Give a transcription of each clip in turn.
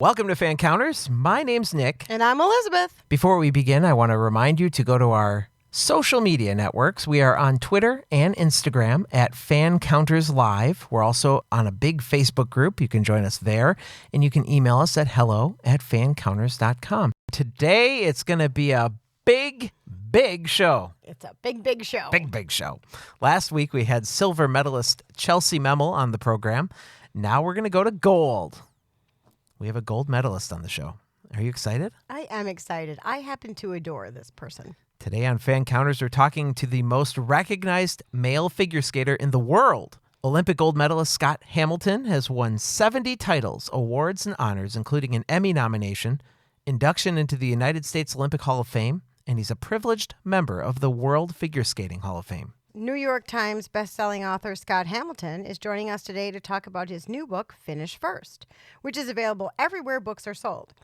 Welcome to Fancounters. My name's Nick. And I'm Elizabeth. Before we begin, I want to remind you to go to our social media networks. We are on Twitter and Instagram at Fancounters Live. We're also on a big Facebook group. You can join us there. And you can email us at hello@fancounters.com. Today, it's going to be a big show. It's a big show. Big show. Last week, we had silver medalist Chelsea Memel on the program. Now we're going to go to gold. We have a gold medalist on the show. Are you excited? I am excited. I happen to adore this person. Today on Fancounters, we're talking to the most recognized male figure skater in the world. Olympic gold medalist Scott Hamilton has won 70 titles, awards, and honors, including an Emmy nomination, induction into the United States Olympic Hall of Fame, and he's a privileged member of the World Figure Skating Hall of Fame. New York Times bestselling author Scott Hamilton is joining us today to talk about his new book, Finish First, which is available everywhere books are sold.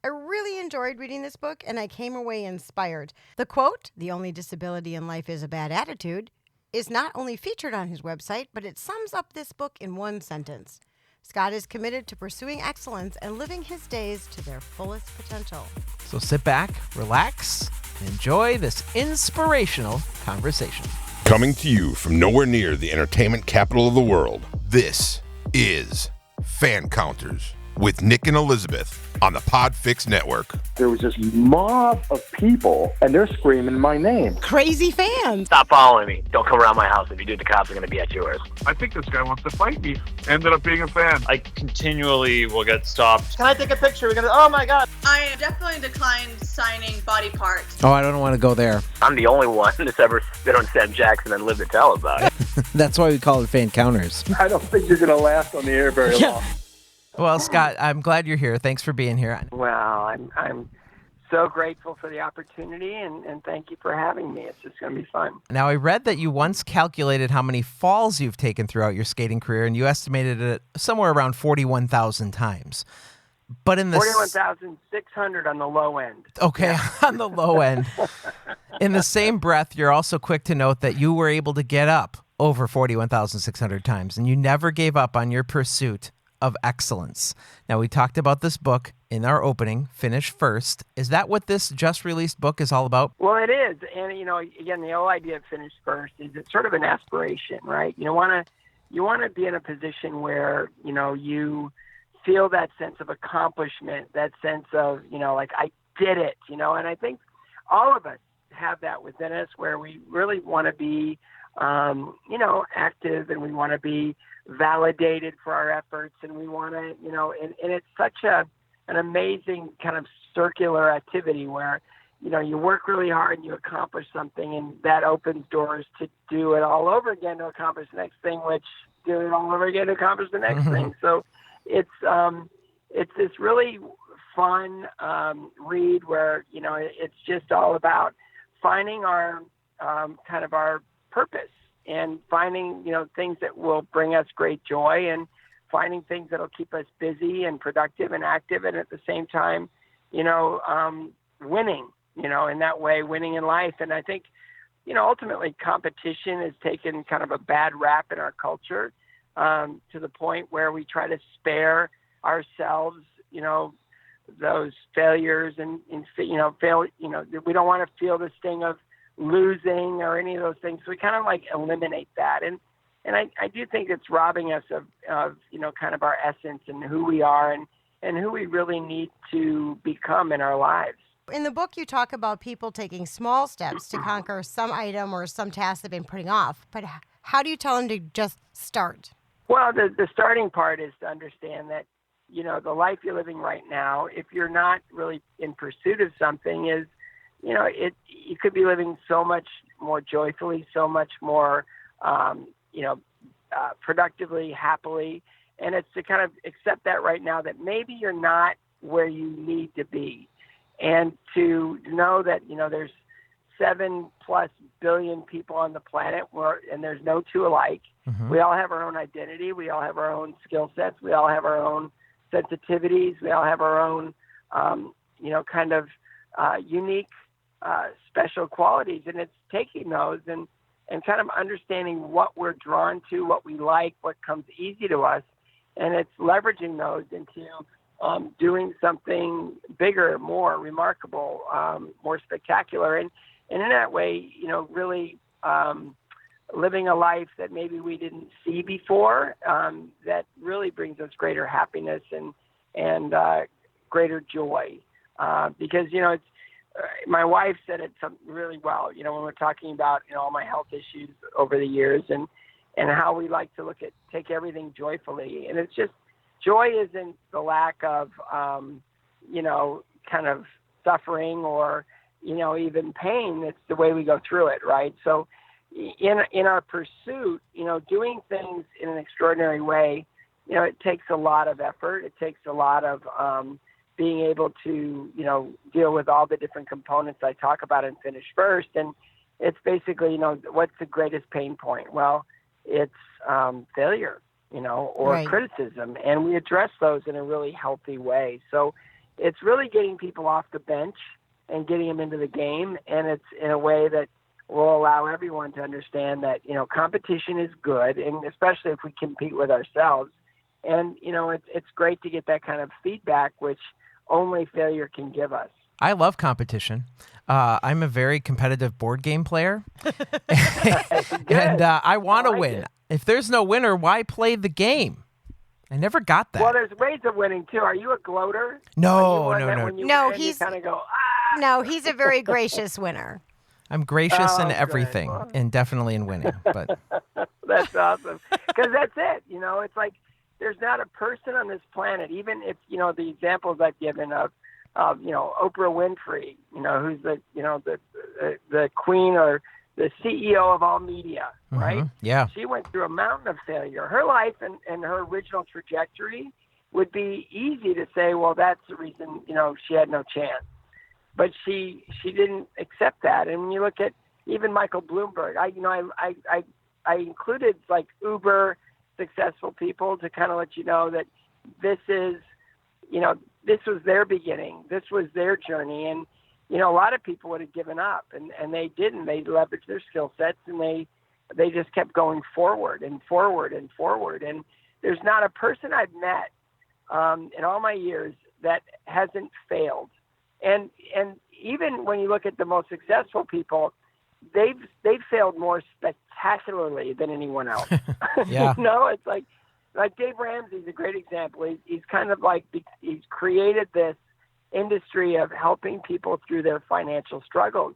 I really enjoyed reading this book, and I came away inspired. The quote, "The only disability in life is a bad attitude," is not only featured on his website, but it sums up this book in one sentence. Scott is committed to pursuing excellence and living his days to their fullest potential. So sit back, relax, and enjoy this inspirational conversation. Coming to you from nowhere near the entertainment capital of the world, this is Fancounters with Nick and Elizabeth on the Podfix Network. There was this mob of people, and they're screaming my name. Crazy fans. Stop following me. Don't come around my house. If you do, the cops are going to be at yours. I think this guy wants to fight me. Ended up being a fan. I continually will get stopped. Can I take a picture? We're going to, oh my God. I definitely declined signing body parts. Oh, I don't want to go there. I'm the only one that's ever spit on Sam Jackson and lived to tell about it. That's why we call it Fancounters. I don't think you're going to last on the air very long. Well, Scott, I'm glad you're here. Thanks for being here. Well, I'm so grateful for the opportunity, and thank you for having me. It's just going to be fun. Now, I read that you once calculated how many falls you've taken throughout your skating career, and you estimated it somewhere around 41,000 times. But in the 41,600 on the low end. Okay, yeah. On the low end. In the same breath, you're also quick to note that you were able to get up over 41,600 times, and you never gave up on your pursuit of excellence. Now, we talked about this book in our opening, Finish First. Is that what this just released book is all about? Well, it is. And, again, the whole idea of Finish First is it's sort of an aspiration, right? You want to be in a position where, you feel that sense of accomplishment, that sense of, like, I did it, and I think all of us have that within us where we really want to be, active, and we want to be validated for our efforts, and we want to, and it's such an amazing kind of circular activity where, you work really hard and you accomplish something, and that opens doors to do it all over again to accomplish the next thing, which do it all over again to accomplish the next thing. So it's this really fun read where, it's just all about finding our kind of our purpose and finding, things that will bring us great joy, and finding things that'll keep us busy and productive and active, and at the same time, winning, in that way, winning in life. And I think, ultimately competition has taken kind of a bad rap in our culture, to the point where we try to spare ourselves, those failures and we don't want to feel the sting of losing or any of those things. So we kind of like eliminate that. And I do think it's robbing us of kind of our essence and who we are and who we really need to become in our lives. In the book, you talk about people taking small steps to conquer some item or some task they've been putting off. But how do you tell them to just start? Well, the starting part is to understand that, the life you're living right now, if you're not really in pursuit of something, is, you could be living so much more joyfully, so much more, productively, happily. And it's to kind of accept that right now, that maybe you're not where you need to be. And to know that, there's 7+ billion people on the planet and there's no two alike. Mm-hmm. We all have our own identity. We all have our own skill sets. We all have our own sensitivities. We all have our own, unique, special qualities. And it's taking those and kind of understanding what we're drawn to, what we like, what comes easy to us. And it's leveraging those into doing something bigger, more remarkable, more spectacular. And in that way, really living a life that maybe we didn't see before, that really brings us greater happiness and greater joy. Because, it's, my wife said it really well, when we're talking about, all my health issues over the years and how we like to take everything joyfully. And it's just, joy isn't the lack of, kind of suffering or, even pain. It's the way we go through it, right? So in our pursuit, doing things in an extraordinary way, it takes a lot of effort. It takes a lot of being able to, deal with all the different components I talk about in Finish First. And it's basically, what's the greatest pain point? Well, it's failure, or Right. criticism. And we address those in a really healthy way. So it's really getting people off the bench and getting them into the game. And it's in a way that will allow everyone to understand that, competition is good, and especially if we compete with ourselves. And, it's great to get that kind of feedback, which only failure can give us. I love competition. I'm a very competitive board game player, and I want to win. If there's no winner, why play the game? I never got that. Well, there's ways of winning too. Are you a gloater? No. No, he's kind of go. No, he's a very gracious winner. I'm gracious in good. everything, Well. and definitely in winning. But That's awesome. Because that's it. It's like there's not a person on this planet, even if, the examples I've given of Oprah Winfrey, who's the queen or the CEO of all media, right? Yeah. She went through a mountain of failure. Her life and her original trajectory would be easy to say, well, that's the reason, she had no chance. But she didn't accept that. And when you look at even Michael Bloomberg, I included like uber successful people to kind of let you know that this is, this was their beginning. This was their journey. And, a lot of people would have given up and they didn't. They leveraged their skill sets and they just kept going forward and forward and forward. And there's not a person I've met in all my years that hasn't failed. And even when you look at the most successful people, they've failed more spectacularly than anyone else. Yeah. It's like Dave Ramsey's a great example. He's kind of like, he's created this industry of helping people through their financial struggles.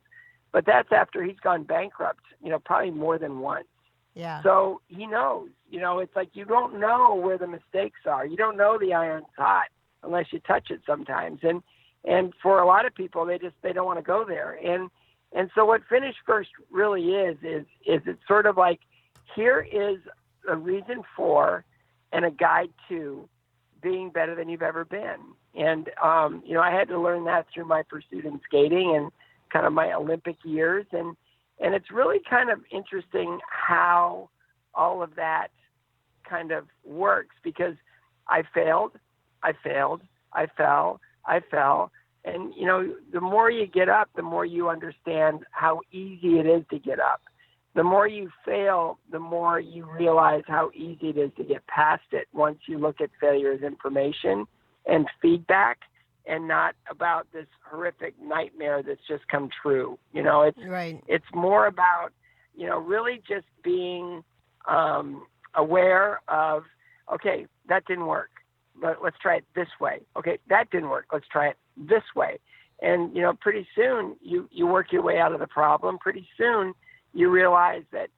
But that's after he's gone bankrupt, probably more than once. Yeah. So he knows, it's like you don't know where the mistakes are. You don't know the iron's hot unless you touch it sometimes. And for a lot of people, they don't want to go there. And so what Finish First really is it's sort of like, here is a reason for and a guide to being better than you've ever been. And, I had to learn that through my pursuit in skating and kind of my Olympic years. And it's really kind of interesting how all of that kind of works, because I failed, I fell. And, the more you get up, the more you understand how easy it is to get up. The more you fail, the more you realize how easy it is to get past it once you look at failure as information and feedback and not about this horrific nightmare that's just come true. It's more about, really just being aware of, okay, that didn't work. Let's try it this way. Okay, that didn't work. Let's try it this way. And, pretty soon you work your way out of the problem. Pretty soon you realize that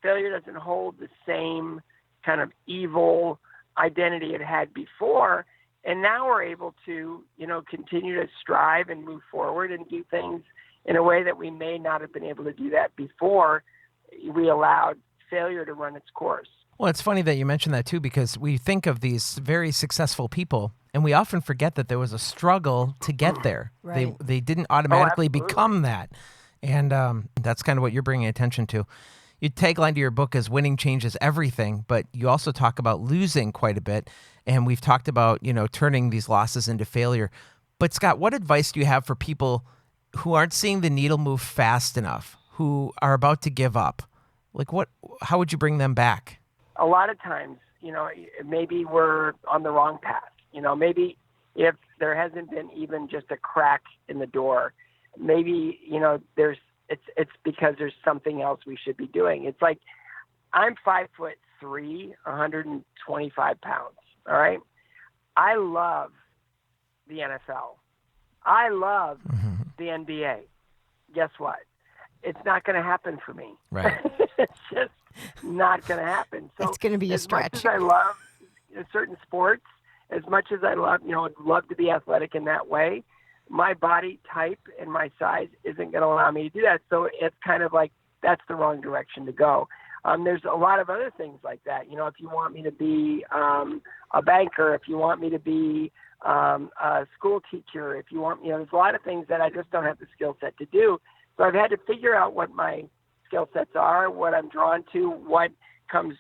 failure doesn't hold the same kind of evil identity it had before. And now we're able to, continue to strive and move forward and do things in a way that we may not have been able to do that before we allowed failure to run its course. Well, it's funny that you mentioned that too, because we think of these very successful people and we often forget that there was a struggle to get there. Right. They didn't automatically absolutely. become that. And that's kind of what you're bringing attention to. Your tagline to your book is winning changes everything, but you also talk about losing quite a bit. And we've talked about, turning these losses into failure. But Scott, what advice do you have for people who aren't seeing the needle move fast enough, who are about to give up? Like how would you bring them back? A lot of times, maybe we're on the wrong path. Maybe if there hasn't been even just a crack in the door, maybe, it's because there's something else we should be doing. It's like, I'm 5'3", 125 pounds. All right. I love the NFL. I love the NBA. Guess what? It's not going to happen for me. Right. It's just not going to happen. So it's going to be a stretch. As much as I love certain sports, as much as I love, I'd love to be athletic in that way, my body type and my size isn't going to allow me to do that. So it's kind of like, that's the wrong direction to go. There's a lot of other things like that. If you want me to be a banker, if you want me to be a school teacher, if you want, there's a lot of things that I just don't have the skill set to do. So I've had to figure out what my skill sets are, what I'm drawn to, what comes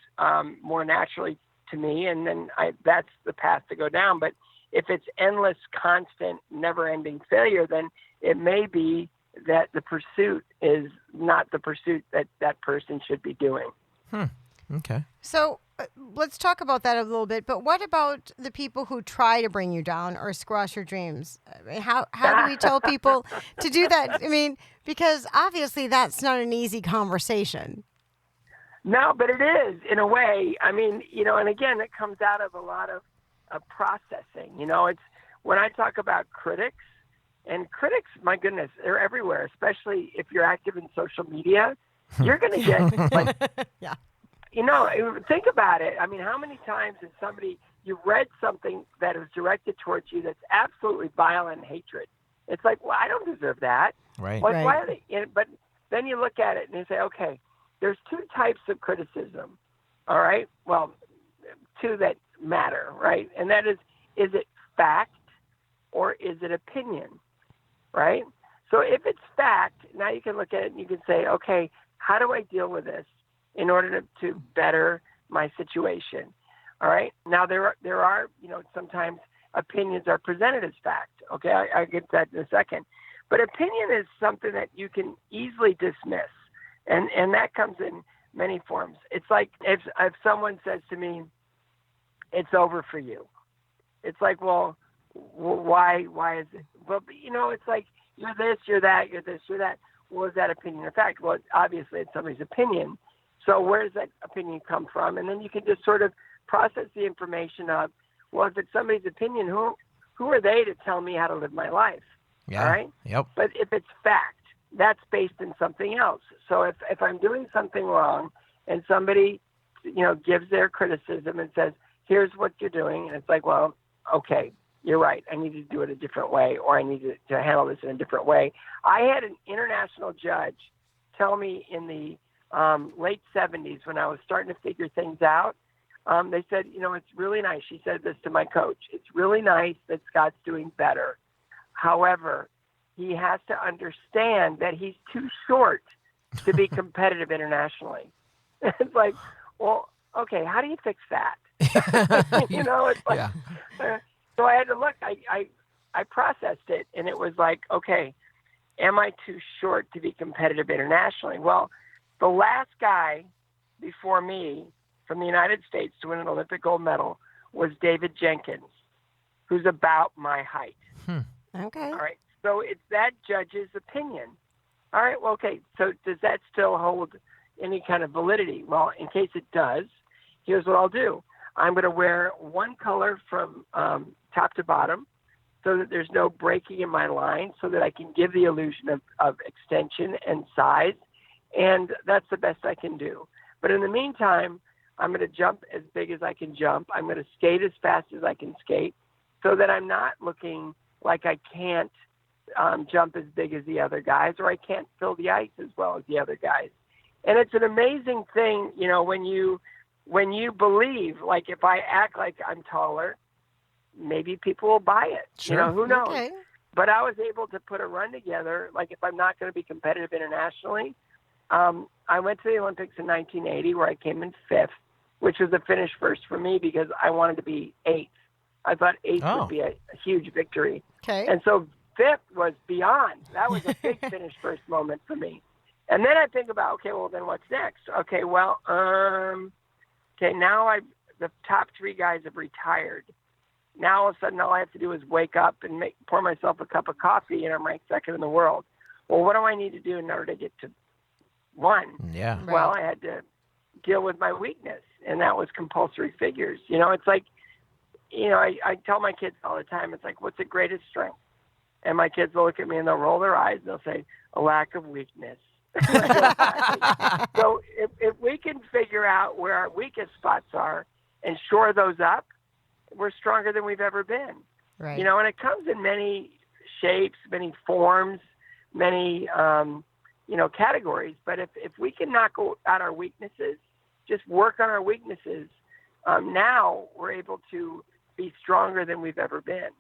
more naturally to me, and then that's the path to go down. But if it's endless, constant, never-ending failure, then it may be that the pursuit is not the pursuit that person should be doing. Okay. So let's talk about that a little bit. But what about the people who try to bring you down or squash your dreams? I mean, how do we tell people to do that? I mean, because obviously that's not an easy conversation. No, but it is in a way. I mean, and again, it comes out of a lot of processing. It's when I talk about critics, and critics, my goodness, they're everywhere, especially if you're active in social media. You're going to get, like, yeah. Think about it. I mean, how many times has you read something that is directed towards you that's absolutely violent hatred? It's like, well, I don't deserve that. Right. Like, Right. why are they? But then you look at it and you say, okay, there's two types of criticism. All right. Well, two that matter, right? And that is it fact or is it opinion? Right? So if it's fact, now you can look at it and you can say, okay, how do I deal with this in order to better my situation? All right. Now there are sometimes opinions are presented as fact. Okay, I get that in a second. But opinion is something that you can easily dismiss, and that comes in many forms. It's like if someone says to me, "It's over for you," it's like, well, why is it? Well, it's like you're this, you're that, you're this, you're that. Well, is that opinion or fact? Well, obviously it's somebody's opinion. So where does that opinion come from? And then you can just sort of process the information of, well, if it's somebody's opinion, who are they to tell me how to live my life? Yeah. All right? Yep. But if it's fact, that's based in something else. So if I'm doing something wrong and somebody, gives their criticism and says, here's what you're doing, and it's like, well, okay, you're right. I need to do it a different way, or I need to handle this in a different way. I had an international judge tell me in the late 70s when I was starting to figure things out. They said, it's really nice. She said this to my coach. It's really nice that Scott's doing better. However, he has to understand that he's too short to be competitive internationally. It's like, well, okay, how do you fix that? It's like, yeah. So I had to look. I processed it, and it was like, okay, am I too short to be competitive internationally? Well, the last guy before me from the United States to win an Olympic gold medal was David Jenkins, who's about my height. Okay. All right. So it's that judge's opinion. All right. Well, okay. So does that still hold any kind of validity? Well, in case it does, here's what I'll do. I'm going to wear one color from top to bottom so that there's no breaking in my line, so that I can give the illusion of extension and size. And that's the best I can do. But in the meantime, I'm going to jump as big as I can jump. I'm going to skate as fast as I can skate, so that I'm not looking like I can't jump as big as the other guys, or I can't fill the ice as well as the other guys. And it's an amazing thing, when you believe, like if I act like I'm taller, maybe people will buy it. Sure. Who knows? Okay. But I was able to put a run together. Like if I'm not going to be competitive internationally, I went to the Olympics in 1980 where I came in 5th, which was a finish first for me because I wanted to be 8th. I thought 8th would be a huge victory. Okay. And so 5th was beyond. That was a big finish first moment for me. And then I think about, okay, well, then what's next? Okay, well, now the top 3 guys have retired. Now all of a sudden all I have to do is wake up and pour myself a cup of coffee and I'm ranked second in the world. Well, what do I need to do in order to get to 1? Yeah. Right. Well, I had to deal with my weakness, and that was compulsory figures. It's like, I tell my kids all the time, it's like, what's the greatest strength? And my kids will look at me and they'll roll their eyes and they'll say, a lack of weakness. So if we can figure out where our weakest spots are and shore those up, we're stronger than we've ever been. Right. And it comes in many shapes, many forms, many, categories. But if we can knock out our weaknesses, just work on our weaknesses, now we're able to be stronger than we've ever been.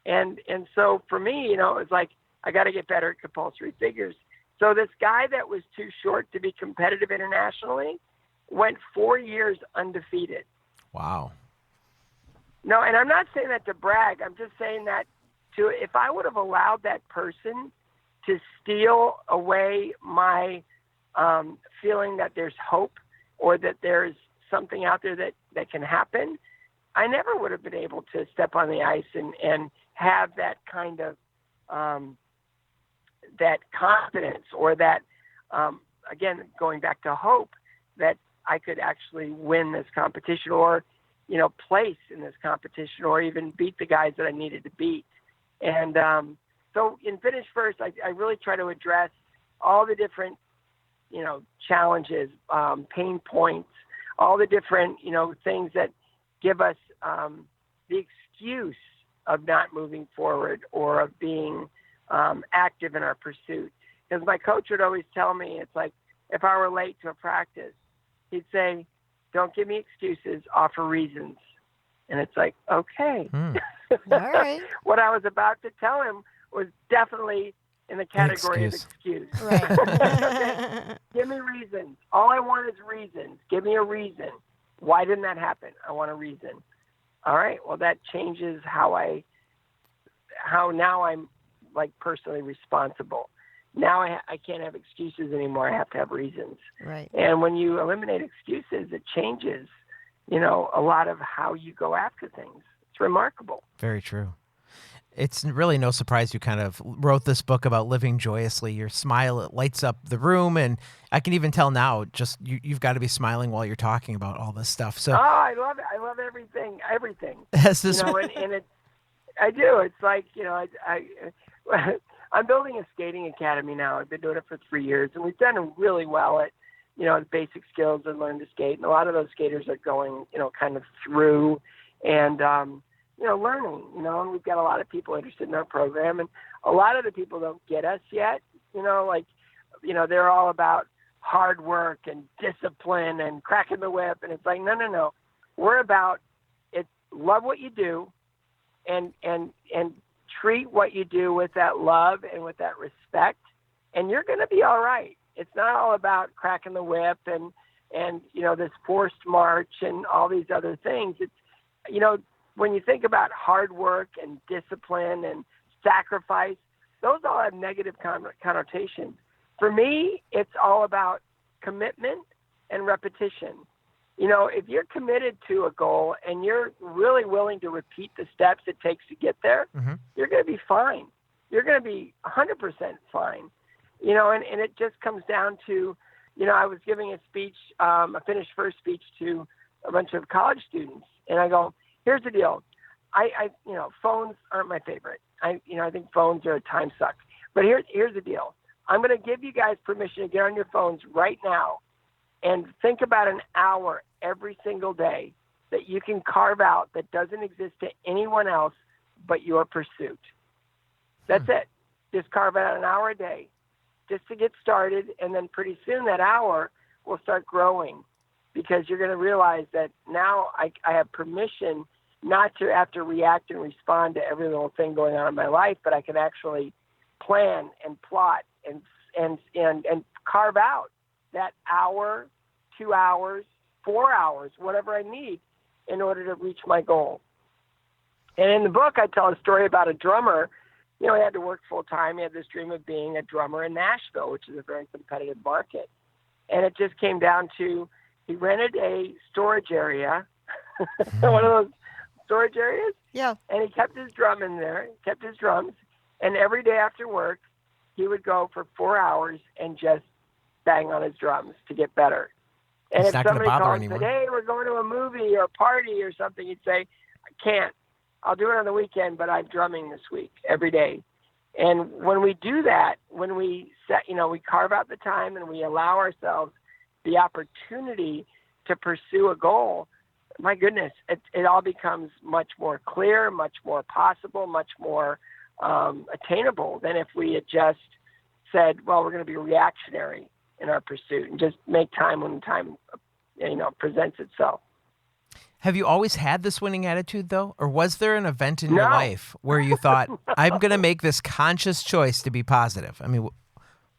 And so for me, it's like, I got to get better at compulsory figures. So this guy that was too short to be competitive internationally went 4 years undefeated. Wow. No, and I'm not saying that to brag. I'm just saying that if I would have allowed that person to steal away my feeling that there's hope or that there's something out there that can happen, I never would have been able to step on the ice and have that kind of that confidence or that, again, going back to hope, that I could actually win this competition or, place in this competition or even beat the guys that I needed to beat. And so in Finish First, I really try to address all the different, challenges, pain points, all the different, things that give us the excuse of not moving forward or of being active in our pursuit. Because my coach would always tell me, it's like, if I were late to a practice, he'd say, don't give me excuses, offer reasons. And it's like, okay. All right. What I was about to tell him was definitely in the category of excuse. Right. Give me reasons. All I want is reasons. Give me a reason. Why didn't that happen? I want a reason. All right. Well, that changes how now I'm like personally responsible. Now I can't have excuses anymore. I have to have reasons. Right. And when you eliminate excuses, it changes, a lot of how you go after things. It's remarkable. Very true. It's really no surprise you kind of wrote this book about living joyously. Your smile, it lights up the room. And I can even tell now, just you've got to be smiling while you're talking about all this stuff. So I love it. I love everything. Has this and it, I do. It's like, I'm building a skating academy now. I've been doing it for 3 years, and we've done really well at, the basic skills and learn to skate. And a lot of those skaters are going, kind of through and, learning, and we've got a lot of people interested in our program. And a lot of the people don't get us yet, they're all about hard work and discipline and cracking the whip. And it's like, no. We're about it. Love what you do and treat what you do with that love and with that respect, and you're going to be all right. It's not all about cracking the whip and this forced march and all these other things. It's, when you think about hard work and discipline and sacrifice, those all have negative connotations. For me, it's all about commitment and repetition. If you're committed to a goal and you're really willing to repeat the steps it takes to get there, you're going to be fine. You're going to be 100% fine. And it just comes down to, I was giving a speech, a Finish First speech to a bunch of college students. And I go, here's the deal. I phones aren't my favorite. I think phones are a time suck. But here's the deal. I'm going to give you guys permission to get on your phones right now and think about an hour every single day that you can carve out that doesn't exist to anyone else but your pursuit. That's it. Just carve out an hour a day just to get started, and then pretty soon that hour will start growing because you're going to realize that now I have permission not to have to react and respond to every little thing going on in my life, but I can actually plan and plot and carve out that hour, 2 hours, 4 hours, whatever I need in order to reach my goal. And in the book, I tell a story about a drummer. He had to work full time. He had this dream of being a drummer in Nashville, which is a very competitive market. And it just came down to he rented a storage area, one of those storage areas. Yeah. And he kept his drum in there, kept his drums. And every day after work, he would go for 4 hours and just bang on his drums to get better. And It's if not gonna somebody bother called and anyone. said, hey, we're going to a movie or a party or something, he'd say, I can't. I'll do it on the weekend, but I'm drumming this week every day. And when we do that, when we set, we carve out the time and we allow ourselves the opportunity to pursue a goal, my goodness, it all becomes much more clear, much more possible, much more attainable than if we had just said, well, we're going to be reactionary in our pursuit and just make time when time, presents itself. Have you always had this winning attitude, though? Or was there an event in your No. life where you thought, I'm going to make this conscious choice to be positive? I mean,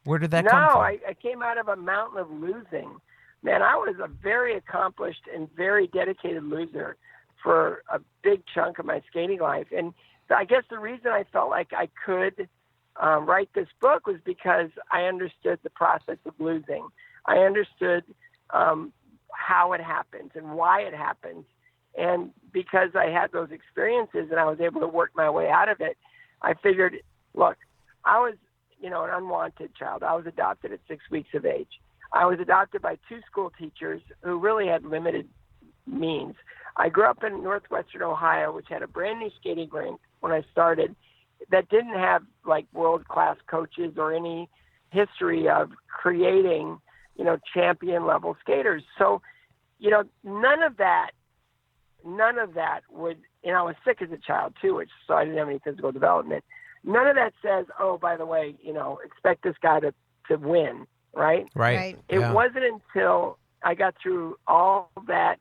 where did that come from? No, I came out of a mountain of losing. Man, I was a very accomplished and very dedicated loser for a big chunk of my skating life. And I guess the reason I felt like I could write this book was because I understood the process of losing. I understood how it happens and why it happens. And because I had those experiences and I was able to work my way out of it, I figured, look, I was, an unwanted child. I was adopted at 6 weeks of age. I was adopted by 2 school teachers who really had limited means. I grew up in northwestern Ohio, which had a brand new skating rink when I started that didn't have like world-class coaches or any history of creating, champion level skaters. So, none of that would, I was sick as a child too, so I didn't have any physical development. None of that says, oh, by the way, expect this guy to win, right? Right. It Yeah. wasn't until I got through all that,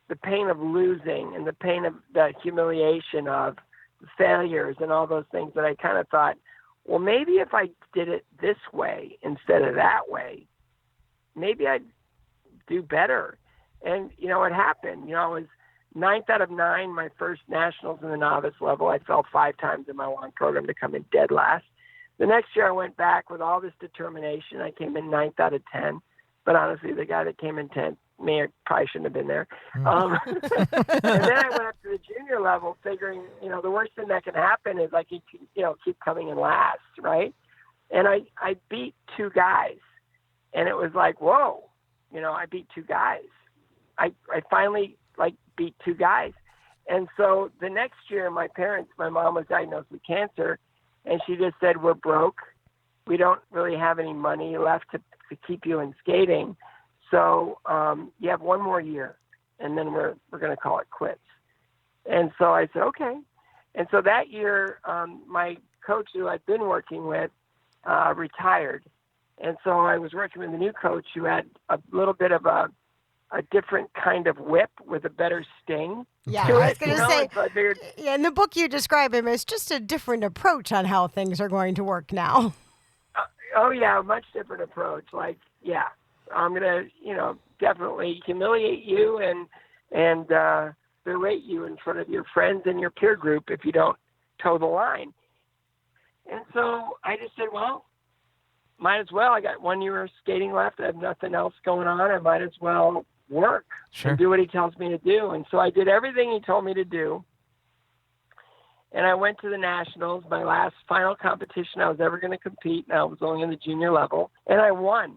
the pain of losing and the pain of the humiliation of failures and all those things, that I kind of thought, well, maybe if I did it this way instead of that way, maybe I'd do better. And, it happened. I was 9th out of 9, my first nationals in the novice level. I fell 5 times in my long program to come in dead last. The next year I went back with all this determination. I came in 9th out of 10. But honestly, the guy that came in 10th, probably shouldn't have been there. And then I went up to the junior level figuring, the worst thing that can happen is I keep coming in last, right? And I beat 2 guys. And it was like, whoa, I beat 2 guys. I finally, beat 2 guys. And so the next year, my mom was diagnosed with cancer, and she just said, we're broke. We don't really have any money left to keep you in skating. So you have 1 more year, and then we're going to call it quits. And so I said, okay. And so that year, my coach who I'd been working with retired. And so I was working with a new coach who had a little bit of a different kind of whip with a better sting. Yeah, to I was it, going to say, so I figured, in the book you describe him as just a different approach on how things are going to work now. oh yeah, a much different approach. I'm going to, definitely humiliate you and berate you in front of your friends and your peer group if you don't toe the line. And so I just said, well, might as well. I got 1 year of skating left. I have nothing else going on. I might as well work and do what he tells me to do. And so I did everything he told me to do. And I went to the nationals, my last final competition I was ever going to compete. And I was only in the junior level. And I won.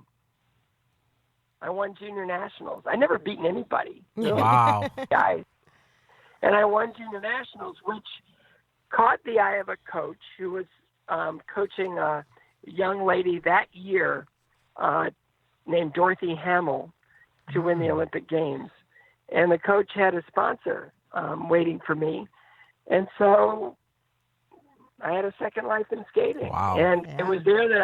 I won junior nationals. I never beaten anybody. Wow. Guys. And I won junior nationals, which caught the eye of a coach who was coaching a young lady that year named Dorothy Hamill to win the Olympic Games. And the coach had a sponsor waiting for me. And so I had a second life in skating. Wow. And it was there that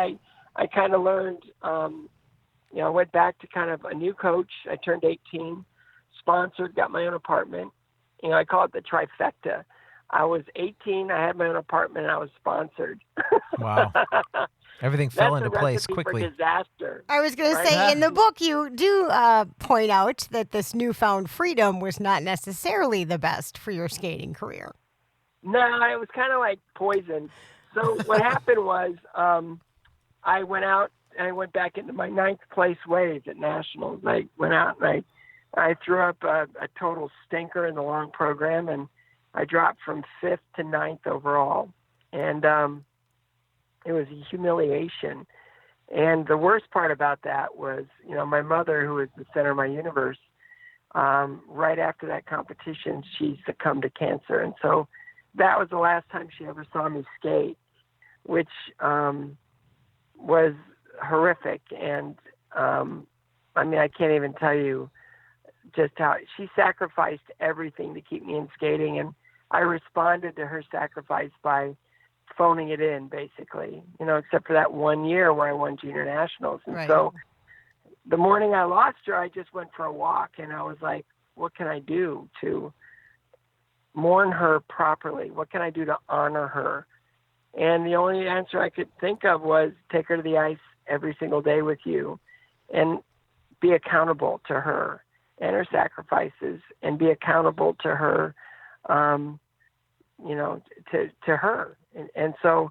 I kind of learned, I went back to kind of a new coach. I turned 18, sponsored, got my own apartment. I call it the trifecta. I was 18, I had my own apartment, and I was sponsored. Wow. Everything fell into place quickly. For disaster. I was going to say, in the book, you do point out that this newfound freedom was not necessarily the best for your skating career. No, it was kind of like poison. So what happened was I went out and I went back into my 9th place ways at nationals. I went out and I threw up a total stinker in the long program, and I dropped from 5th to 9th overall. And it was a humiliation. And the worst part about that was, my mother, who was the center of my universe, right after that competition, she succumbed to cancer. And so that was the last time she ever saw me skate, which was horrific. And I can't even tell you just how she sacrificed everything to keep me in skating. And I responded to her sacrifice by phoning it in, basically, except for that 1 year where I won junior nationals. And so the morning I lost her, I just went for a walk, and I was like, what can I do to mourn her properly? What can I do to honor her? And the only answer I could think of was take her to the ice every single day with you and be accountable to her and her sacrifices, and be accountable to her, to her. And so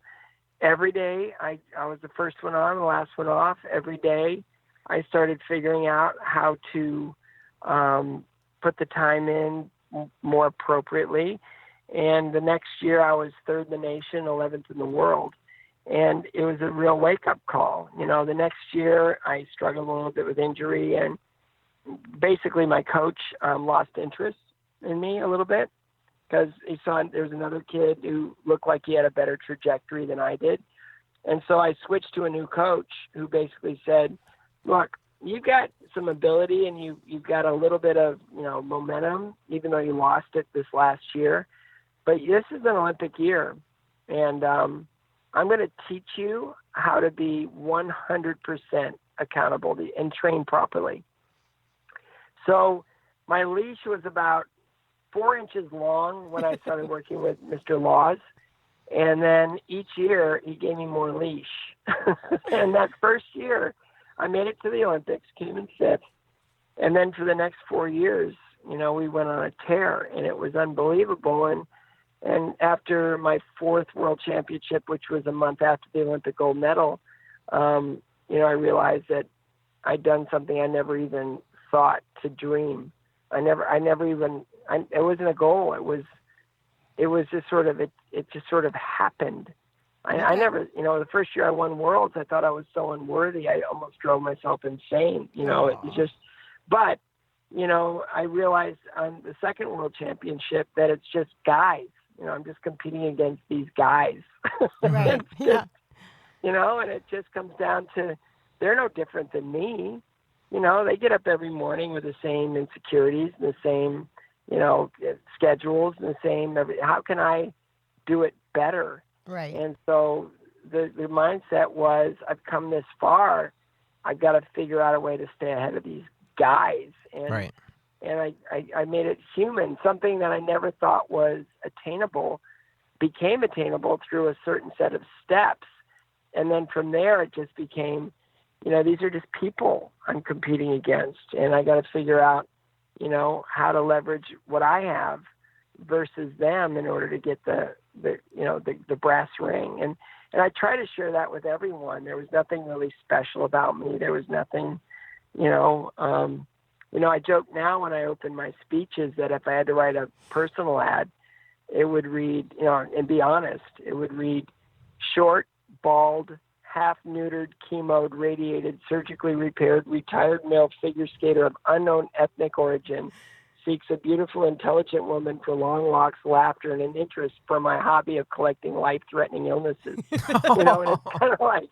every day I was the first one on, the last one off. Every day I started figuring out how to put the time in more appropriately. And the next year I was 3rd in the nation, 11th in the world. And it was a real wake-up call. The next year I struggled a little bit with injury, and basically my coach lost interest in me a little bit, because he saw there was another kid who looked like he had a better trajectory than I did. And so I switched to a new coach who basically said, look, you've got some ability and you've got a little bit of, momentum, even though you lost it this last year. But this is an Olympic year, and I'm going to teach you how to be 100% accountable and train properly. So my leash was about 4 inches long when I started working with Mr. Laws. And then each year he gave me more leash. And that first year I made it to the Olympics, came in 5th. And then for the next 4 years, we went on a tear, and it was unbelievable. And after my 4th world championship, which was a month after the Olympic gold medal, I realized that I'd done something I never even thought to dream. It wasn't a goal. It was just sort of, it just sort of happened. I never, the first year I won worlds, I thought I was so unworthy. I almost drove myself insane. It was just, but, I realized on the 2nd world championship that it's just guys. I'm just competing against these guys. Right. Yeah. And it just comes down to, they're no different than me. They get up every morning with the same insecurities and the same, schedules and the same, how can I do it better? Right. And so the mindset was, I've come this far, I've got to figure out a way to stay ahead of these guys. And, right. And I made it human. Something that I never thought was attainable became attainable through a certain set of steps. And then from there, it just became, these are just people I'm competing against. And I got to figure out, how to leverage what I have versus them in order to get the brass ring. And I try to share that with everyone. There was nothing really special about me. There was nothing, I joke now when I open my speeches that if I had to write a personal ad, it would read, and be honest, it would read short, bald, half-neutered, chemoed, radiated, surgically repaired, retired male figure skater of unknown ethnic origin seeks a beautiful, intelligent woman for long locks, laughter, and an interest for my hobby of collecting life-threatening illnesses. And it's kind of like,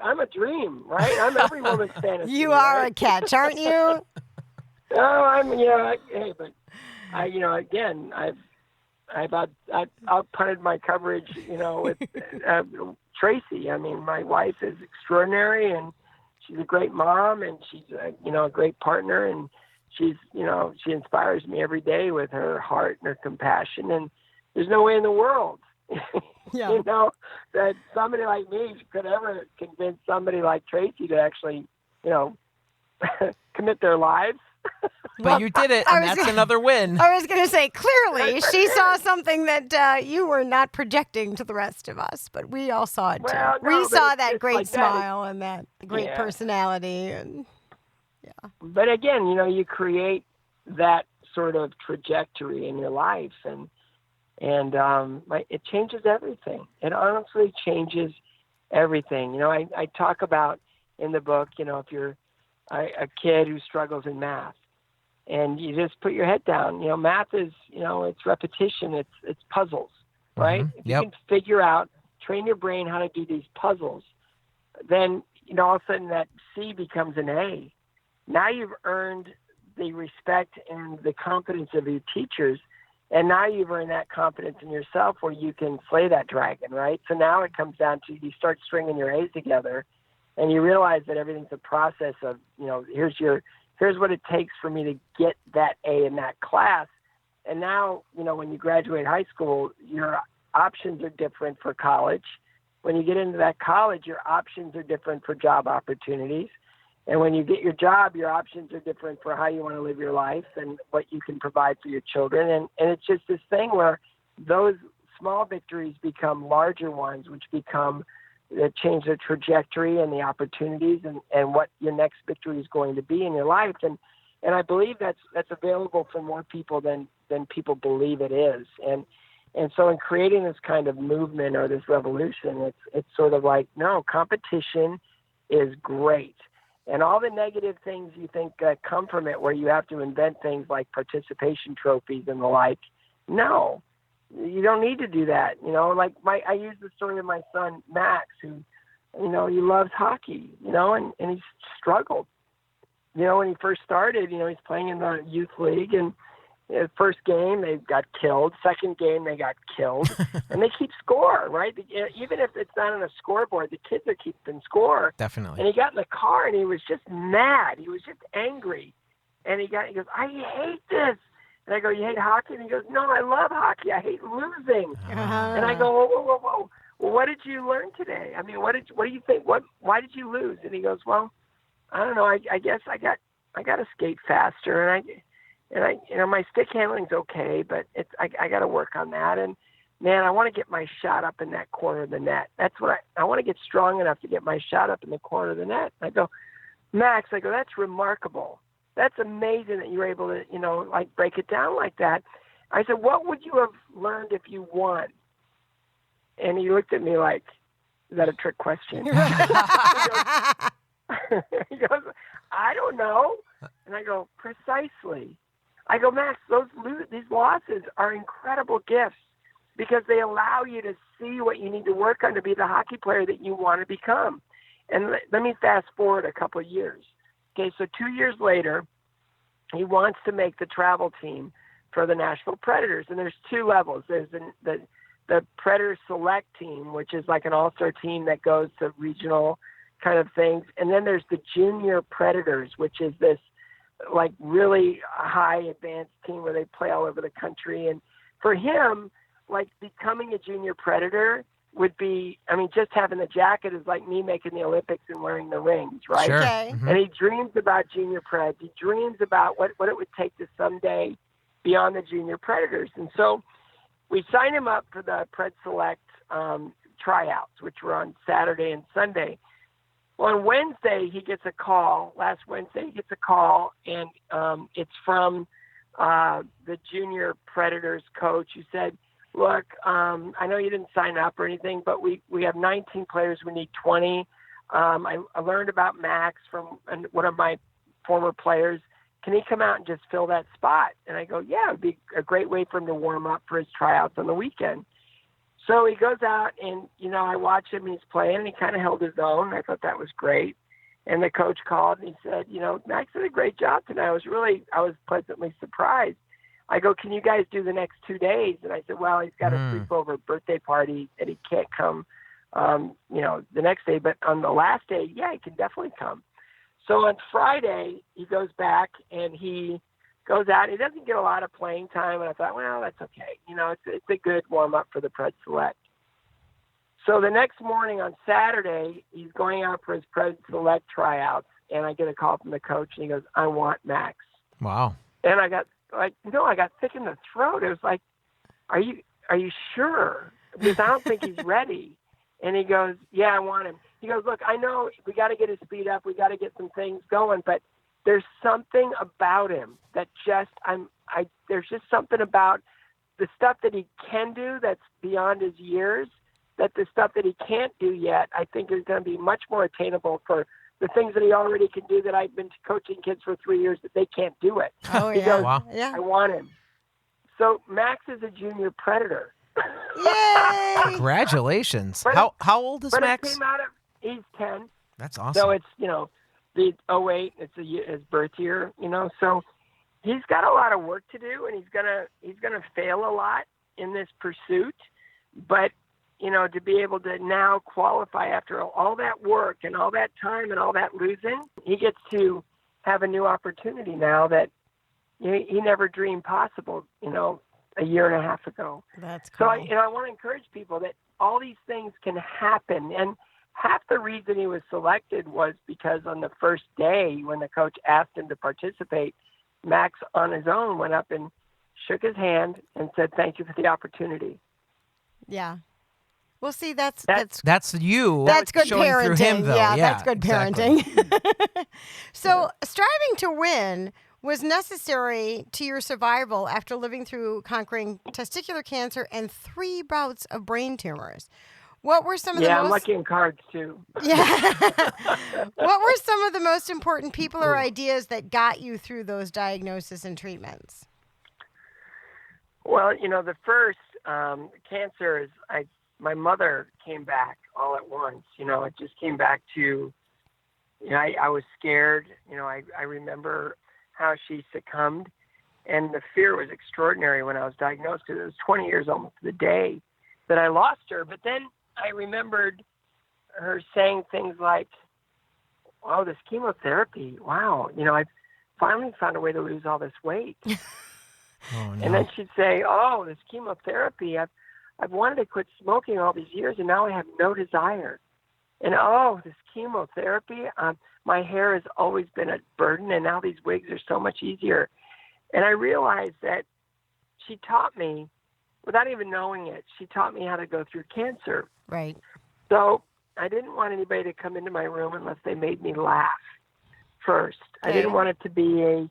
I'm a dream, right? I'm every woman's fantasy. You are right? a catch, aren't you? But again, I've outpunted my coverage, with Tracy. I mean, my wife is extraordinary, and she's a great mom, and she's a great partner, and she's she inspires me every day with her heart and her compassion. And there's no way in the world, Yeah. that somebody like me could ever convince somebody like Tracy to actually, commit their lives. But you did it, and that's another win. I was going to say, clearly, she saw something that you were not projecting to the rest of us, but we all saw it, too. Well, no, We but saw it's that just great like that. smile and that great Yeah. personality. And But again, you create that sort of trajectory in your life. And it changes everything. It honestly changes everything. I talk about in the book, if you're a kid who struggles in math and you just put your head down, math is, it's repetition, it's puzzles, right? If you can figure out, train your brain how to do these puzzles, then, all of a sudden that C becomes an A. Now you've earned the respect and the confidence of your teachers. And now you've earned that confidence in yourself where you can slay that dragon, right? So now it comes down to you start stringing your A's together and you realize that everything's a process of, here's what it takes for me to get that A in that class. And now, when you graduate high school, your options are different for college. When you get into that college, your options are different for job opportunities. And when you get your job, your options are different for how you want to live your life and what you can provide for your children. And it's just this thing where those small victories become larger ones, which change the trajectory and the opportunities and what your next victory is going to be in your life. And I believe that's available for more people than people believe it is. And so in creating this kind of movement or this revolution, it's sort of like, no, competition is great. And all the negative things you think come from it, where you have to invent things like participation trophies and the like, no, you don't need to do that. I use the story of my son, Max, who, he loves hockey, and he's struggled. When he first started, he's playing in the youth league, and the first game they got killed. Second game they got killed, and they keep score, right? Even if it's not on a scoreboard, the kids are keeping score. Definitely. And he got in the car and he was just mad. He was just angry, and he goes, "I hate this." And I go, "You hate hockey?" And he goes, "No, I love hockey. I hate losing." And I go, "Whoa. Well, what did you learn today? I mean, what do you think? Why did you lose?" And he goes, "Well, I don't know. I guess I got to skate faster, and my stick handling's okay, but I got to work on that. And man, I want to get my shot up in that corner of the net. That's what I want to get strong enough to get my shot up in the corner of the net." I go, "Max," that's remarkable. That's amazing that you were able to, break it down like that. I said, "What would you have learned if you won?" And he looked at me like, "Is that a trick question?" He goes, "I don't know." And I go, "Precisely." I go, "Max, these losses are incredible gifts because they allow you to see what you need to work on to be the hockey player that you want to become." And let me fast forward a couple of years. Okay, so 2 years later, he wants to make the travel team for the Nashville Predators. And there's two levels. There's the Predator Select team, which is like an all-star team that goes to regional kind of things. And then there's the Junior Predators, which is this really high advanced team where they play all over the country. And for him, becoming a junior Predator would be, just having the jacket is like me making the Olympics and wearing the rings, right? Sure. Okay. Mm-hmm. And he dreams about junior Preds. He dreams about what it would take to someday be on the Junior Predators. And so we signed him up for the Pred Select tryouts, which were on Saturday and Sunday. Well, on Wednesday, he gets a call. Last Wednesday, he gets a call, and it's from the Junior Predators coach who said, "Look, I know you didn't sign up or anything, but we have 19 players. We need 20. I learned about Max from one of my former players. Can he come out and just fill that spot?" And I go, "Yeah, it would be a great way for him to warm up for his tryouts on the weekend." So he goes out and, I watch him, he's playing, and he kind of held his own. I thought that was great. And the coach called and he said, "Max did a great job tonight." I was pleasantly surprised. I go, "Can you guys do the next 2 days?" And I said, "Well, he's got a sleepover birthday party and he can't come, the next day. But on the last day, yeah, he can definitely come." So on Friday, he goes back and he goes out. He doesn't get a lot of playing time. And I thought, well, that's okay. It's a good warm-up for the Pred Select. So the next morning on Saturday, he's going out for his Pred Select tryouts. And I get a call from the coach and he goes, "I want Max." Wow. And I got I got thick in the throat. It was like, are you sure? Because I don't think he's ready. And he goes, "Yeah, I want him." He goes, "Look, I know we got to get his speed up. We got to get some things going, but there's something about him that there's just something about the stuff that he can do that's beyond his years, that the stuff that he can't do yet, I think is going to be much more attainable for the things that he already can do that I've been coaching kids for 3 years that they can't do it. Oh, He yeah. goes, Wow. Yeah. I want him. So Max is a junior predator. Yay! Congratulations. But How old is But Max? it came out of, he's 10. That's awesome. So it's, the 08, it's his birth year, so he's got a lot of work to do, and he's gonna fail a lot in this pursuit. But, to be able to now qualify after all that work and all that time and all that losing, he gets to have a new opportunity now that he never dreamed possible, a year and a half ago. That's cool. So I want to encourage people that all these things can happen. And half the reason he was selected was because on the first day when the coach asked him to participate, Max on his own went up and shook his hand and said, "Thank you for the opportunity." Yeah. Well, see, that's you. That's good showing parenting. Through him, though. Yeah, that's good exactly. parenting. So, striving to win was necessary to your survival after living through conquering testicular cancer and 3 bouts of brain tumors. What were some of the most... I'm lucky in cards, too. Yeah. What were some of the most important people or ideas that got you through those diagnoses and treatments? Well, the first cancer is my mother came back all at once. It just came back to, I was scared. I remember how she succumbed, and the fear was extraordinary when I was diagnosed, because it was 20 years almost to the day that I lost her. But then I remembered her saying things like, "Oh, this chemotherapy, wow, I've finally found a way to lose all this weight." Oh, no. And then she'd say, "Oh, this chemotherapy, I've wanted to quit smoking all these years, and now I have no desire. And oh, this chemotherapy, my hair has always been a burden, and now these wigs are so much easier." And I realized that she taught me, without even knowing it, she taught me how to go through cancer. Right. So I didn't want anybody to come into my room unless they made me laugh first. I Okay. didn't want it to be a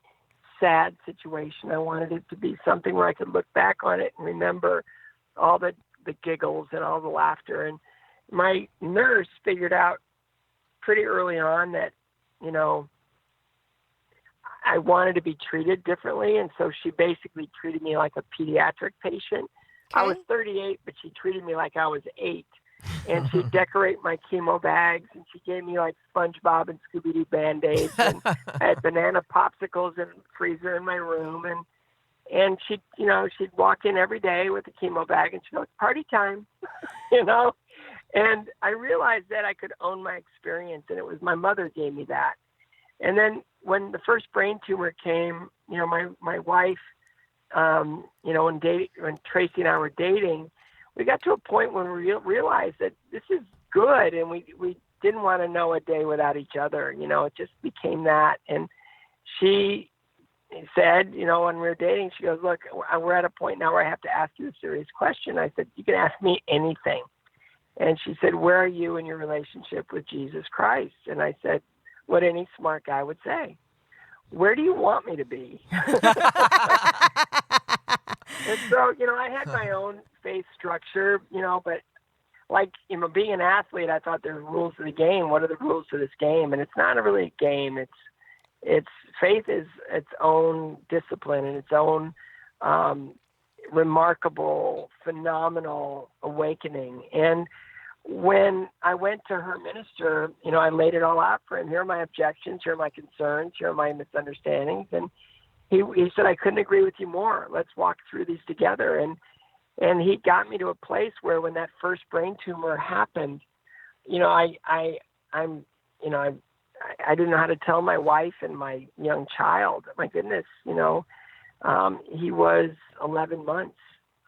sad situation. I wanted it to be something where I could look back on it and remember all the giggles and all the laughter. And my nurse figured out pretty early on that, I wanted to be treated differently. And so she basically treated me like a pediatric patient. I was 38, but she treated me like I was 8. And she'd decorate my chemo bags, and she gave me like SpongeBob and Scooby-Doo Band-Aids, and I had banana popsicles in the freezer in my room. And she'd walk in every day with a chemo bag, and she'd go, "It's party time," And I realized that I could own my experience, and it was my mother gave me that. And then when the first brain tumor came, my wife, when Tracy and I were dating, we got to a point when we realized that this is good, and we didn't want to know a day without each other. It just became that. And she said, when we were dating, she goes, "Look, we're at a point now where I have to ask you a serious question." I said, "You can ask me anything." And she said, "Where are you in your relationship with Jesus Christ?" And I said, what any smart guy would say, "Where do you want me to be?" And so, I had my own faith structure, but being an athlete, I thought there were rules to the game. What are the rules to this game? And it's not really a game. It's faith is its own discipline and its own remarkable, phenomenal awakening. And when I went to her minister, I laid it all out for him. Here are my objections. Here are my concerns. Here are my misunderstandings. And he said, "I couldn't agree with you more. Let's walk through these together." And he got me to a place where when that first brain tumor happened, I didn't know how to tell my wife and my young child. My goodness, he was 11 months.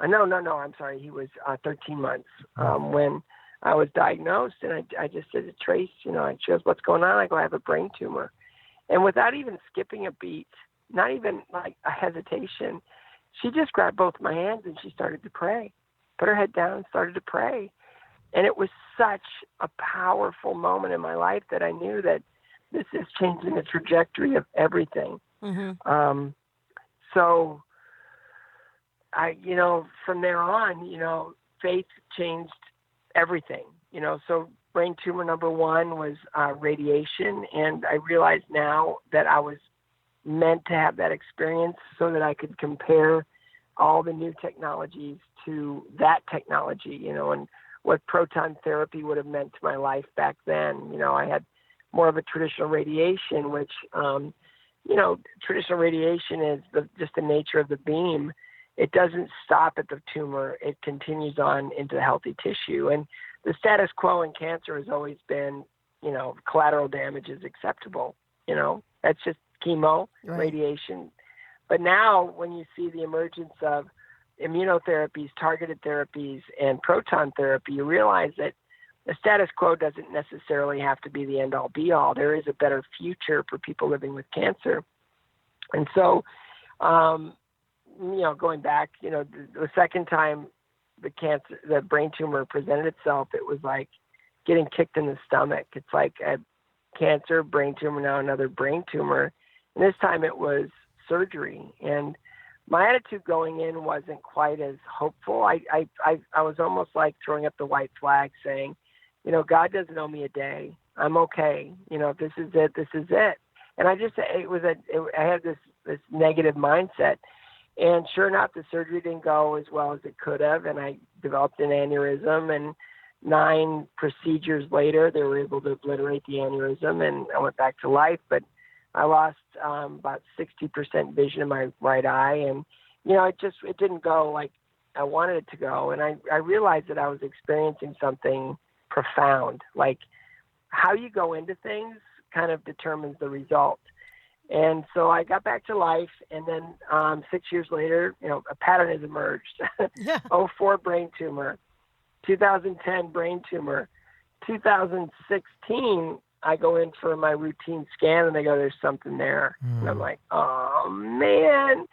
No, I'm sorry. He was 13 months when I was diagnosed. And I just said to Trace, she goes, "What's going on?" I go, "I have a brain tumor." And without even skipping a beat, not even like a hesitation, she just grabbed both my hands and she started to pray, put her head down and started to pray. And it was such a powerful moment in my life that I knew that this is changing the trajectory of everything. Mm-hmm. So from there on, faith changed everything. So brain tumor number one was radiation, and I realized now that I was meant to have that experience so that I could compare all the new technologies to that technology, and what proton therapy would have meant to my life back then. I had more of a traditional radiation, which, traditional radiation is just the nature of the beam. It doesn't stop at the tumor. It continues on into the healthy tissue. And the status quo in cancer has always been, collateral damage is acceptable. That's just chemo, Right. radiation. But now when you see the emergence of immunotherapies, targeted therapies, and proton therapy, you realize that the status quo doesn't necessarily have to be the end-all, be-all. There is a better future for people living with cancer. And so, going back, the second time the brain tumor presented itself, it was like getting kicked in the stomach. It's like a cancer, brain tumor, now another brain tumor. And this time it was surgery. And my attitude going in wasn't quite as hopeful. I was almost like throwing up the white flag saying, God doesn't owe me a day. I'm okay. If this is it, this is it. And I had this negative mindset. And sure enough, the surgery didn't go as well as it could have. And I developed an aneurysm, and 9 procedures later, they were able to obliterate the aneurysm, and I went back to life. But I lost about 60% vision in my right eye. And, it didn't go like I wanted it to go. And I realized that I was experiencing something profound. Like how you go into things kind of determines the result. And so I got back to life, and then 6 years later, a pattern has emerged. Yeah. 04 brain tumor, 2010 brain tumor, 2016 I go in for my routine scan, and they go, there's something there. And I'm like, oh man.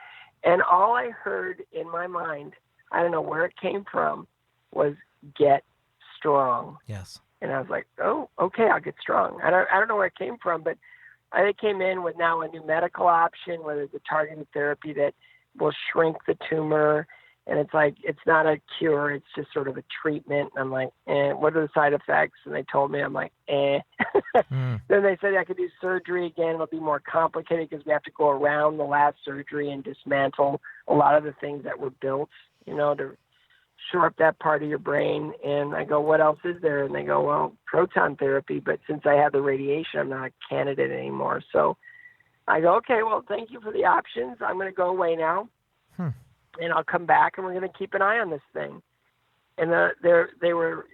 And all I heard in my mind, I don't know where it came from, was get strong. Yes. And I was like, oh, okay, I'll get strong. I don't know where it came from, but I came in with now a new medical option, where there's a targeted therapy that will shrink the tumor. And it's like, it's not a cure. It's just sort of a treatment. And I'm like, what are the side effects? And they told me, I'm like, Then they said I could do surgery again. It'll be more complicated because we have to go around the last surgery and dismantle a lot of the things that were built, to shore up that part of your brain. And I go, what else is there? And they go, well, proton therapy. But since I have the radiation, I'm not a candidate anymore. So I go, okay, well, thank you for the options. I'm going to go away now. And I'll come back, and we're going to keep an eye on this thing. And they were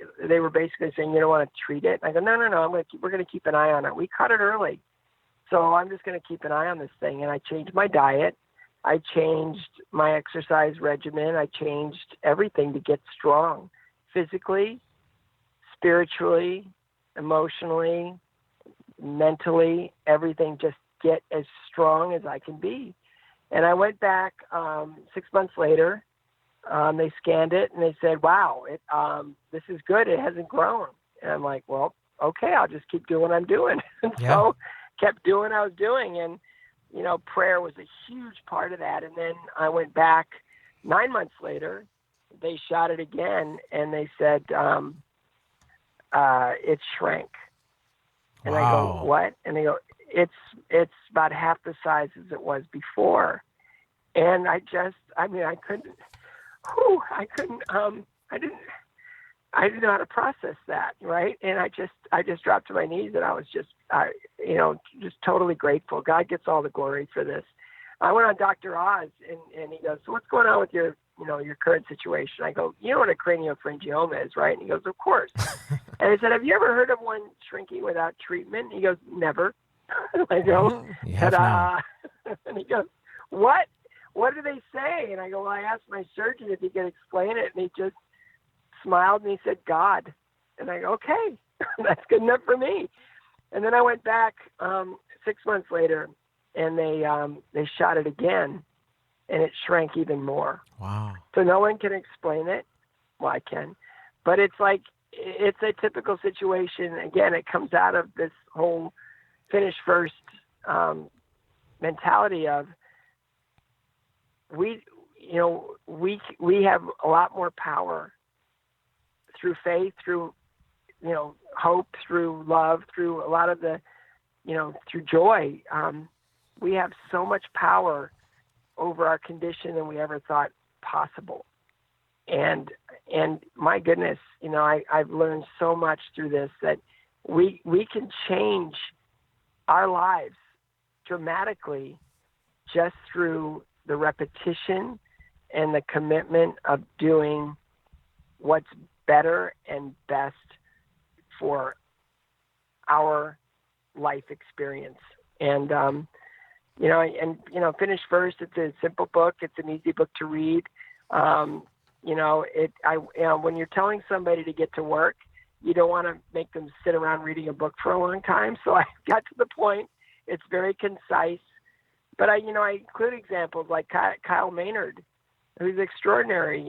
basically saying, you don't want to treat it. And I go, no, we're going to keep an eye on it. We caught it early, so I'm just going to keep an eye on this thing. And I changed my diet, I changed my exercise regimen, I changed everything to get strong, physically, spiritually, emotionally, mentally, everything. Just get as strong as I can be. And I went back 6 months later. They scanned it, and they said, wow, this is good. It hasn't grown. And I'm like, well, okay, I'll just keep doing what I'm doing. And so kept doing what I was doing. And, prayer was a huge part of that. And then I went back 9 months later. They shot it again, and they said it shrank. And I go, what? And they go, it's about half the size as it was before. And I didn't know how to process that, right? And I just dropped to my knees, and I was just totally grateful. God gets all the glory for this. I went on Dr. Oz, and he goes, so what's going on with your current situation? I go, you know what a craniopharyngioma is, right? And he goes, of course. And I said, have you ever heard of one shrinking without treatment? And he goes, never. I go, ta-da. And he goes, what? What do they say? And I go, well, I asked my surgeon if he could explain it, and he just smiled, and he said, God. And I go, okay, that's good enough for me. And then I went back 6 months later, and they shot it again, and it shrank even more. Wow. So no one can explain it. Well, I can. But it's like, it's a typical situation. Again, it comes out of this whole finish first mentality of we have a lot more power through faith, through hope, through love, through a lot of the through joy. We have so much power over our condition than we ever thought possible. And my goodness, I've learned so much through this that we can change our lives dramatically just through the repetition and the commitment of doing what's better and best for our life experience. And Finish First, it's a simple book. It's an easy book to read. When you're telling somebody to get to work, you don't want to make them sit around reading a book for a long time. So I got to the point. It's very concise. But I include examples like Kyle Maynard, who's extraordinary.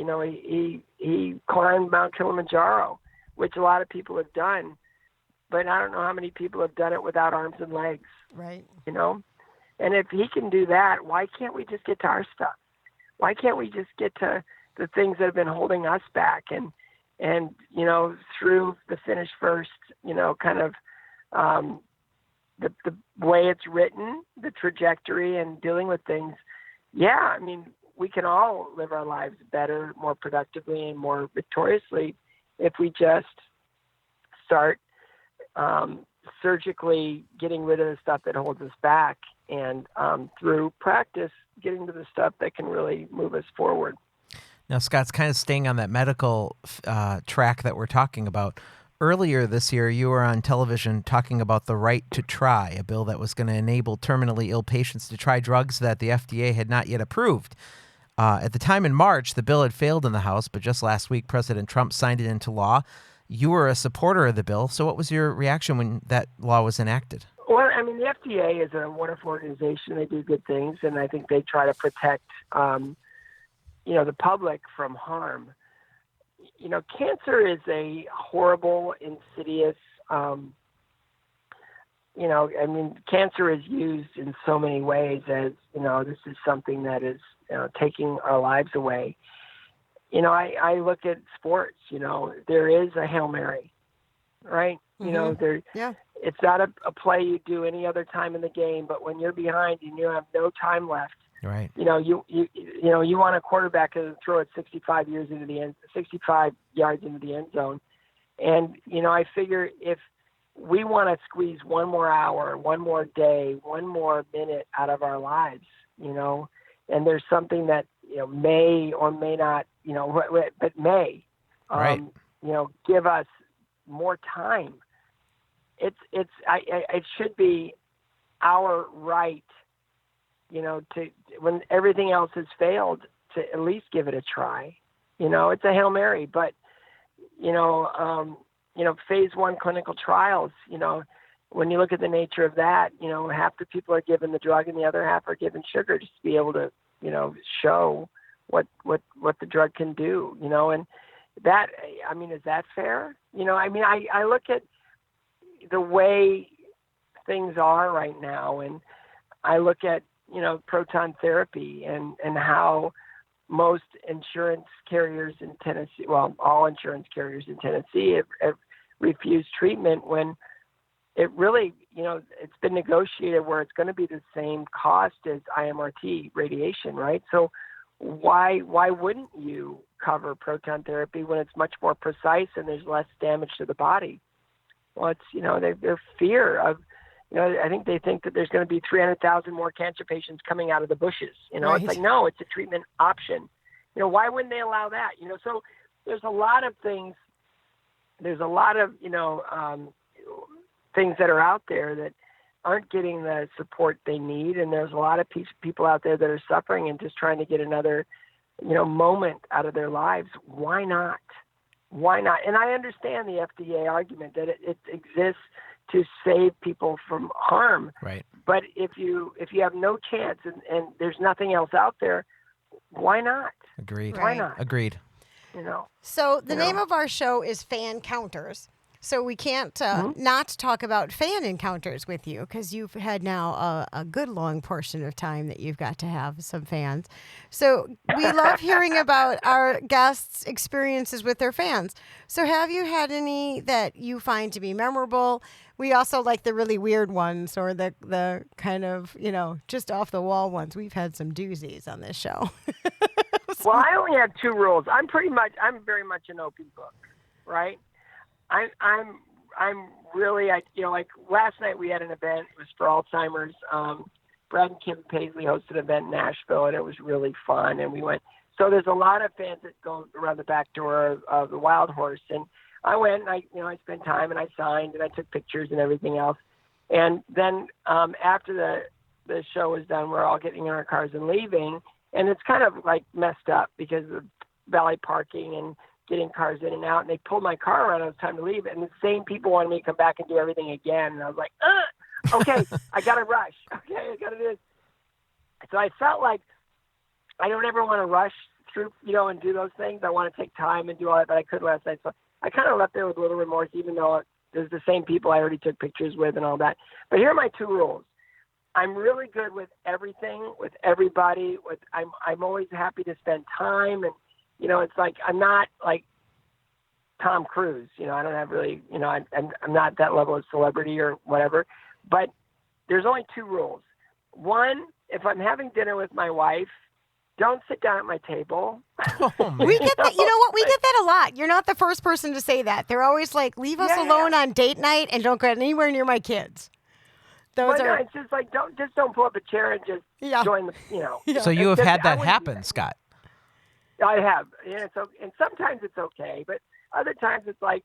He climbed Mount Kilimanjaro, which a lot of people have done, but I don't know how many people have done it without arms and legs. Right. And if he can do that, why can't we just get to our stuff? Why can't we just get to the things that have been holding us back? And through the Finish First, kind of the way it's written, the trajectory and dealing with things. Yeah, I mean, we can all live our lives better, more productively, and more victoriously if we just start surgically getting rid of the stuff that holds us back, and through practice, getting to the stuff that can really move us forward. Now, Scott's kind of staying on that medical track that we're talking about. Earlier this year, you were on television talking about the right to try, a bill that was going to enable terminally ill patients to try drugs that the FDA had not yet approved. At the time in March, the bill had failed in the House, but just last week, President Trump signed it into law. You were a supporter of the bill, so what was your reaction when that law was enacted? Well, I mean, the FDA is a wonderful organization. They do good things, and I think they try to protect, the public from harm. Cancer is a horrible, insidious, cancer is used in so many ways as, this is something that is taking our lives away. I look at sports, there is a Hail Mary, right? Yeah. It's not a play you do any other time in the game, but when you're behind and you have no time left, right? You want a quarterback to throw it 65 yards into the end zone. And, I figure if we want to squeeze one more hour, one more day, one more minute out of our lives, and there's something that, may or may not, but may, right. Give us more time. It should be our right, to, when everything else has failed, to at least give it a try. It's a Hail Mary, but, phase 1 clinical trials, when you look at the nature of that, half the people are given the drug and the other half are given sugar just to be able to, show what the drug can do, and that, I mean, is that fair? I look at the way things are right now, and I look at, proton therapy and how most insurance carriers in Tennessee, well, all insurance carriers in Tennessee have refused treatment when it really, it's been negotiated where it's going to be the same cost as IMRT radiation, right? So why wouldn't you cover proton therapy when it's much more precise and there's less damage to the body? Well, it's, their fear of, I think they think that there's going to be 300,000 more cancer patients coming out of the bushes. Right. It's like, no, it's a treatment option. Why wouldn't they allow that? So there's a lot of things. There's a lot of, things that are out there that aren't getting the support they need. And there's a lot of people out there that are suffering and just trying to get another, moment out of their lives. Why not? Why not? And I understand the FDA argument that it exists to save people from harm. Right. But if you have no chance and there's nothing else out there, why not? Agreed. Why not? Agreed. So the name of our show is Fancounters. So we can't not talk about fan encounters with you because you've had now a good long portion of time that you've got to have some fans. So we love hearing about our guests' experiences with their fans. So have you had any that you find to be memorable? We also like the really weird ones or the kind of, just off the wall ones. We've had some doozies on this show. Well, I only have two rules. I'm very much an open book, right? I'm really, like last night we had an event. It was for Alzheimer's. Brad and Kim Paisley hosted an event in Nashville, and it was really fun. And we went. So there's a lot of fans that go around the back door of the Wild Horse, and I went. And I spent time, and I signed, and I took pictures and everything else. And then after the show was done, we're all getting in our cars and leaving, and it's kind of like messed up because of valet parking and getting cars in and out, and they pulled my car around. It was time to leave, and the same people wanted me to come back and do everything again. And I was like, okay, I got to rush. Okay, I got to do this. So I felt like I don't ever want to rush through, and do those things. I want to take time and do all that, but I couldn't last night. So I kind of left there with a little remorse, even though there's the same people I already took pictures with and all that. But here are my two rules. I'm really good with everything, with everybody. I'm always happy to spend time, and it's like I'm not like Tom Cruise. I don't have really, I'm not that level of celebrity or whatever. But there's only two rules. One, if I'm having dinner with my wife, don't sit down at my table. Oh, man. We get that. You know what? We get that a lot. You're not the first person to say that. They're always like, leave us alone on date night and don't go anywhere near my kids. No, it's just like don't pull up a chair and just join the. Yeah. So you have had that happen, Scott. I have, and sometimes it's okay, but other times it's like,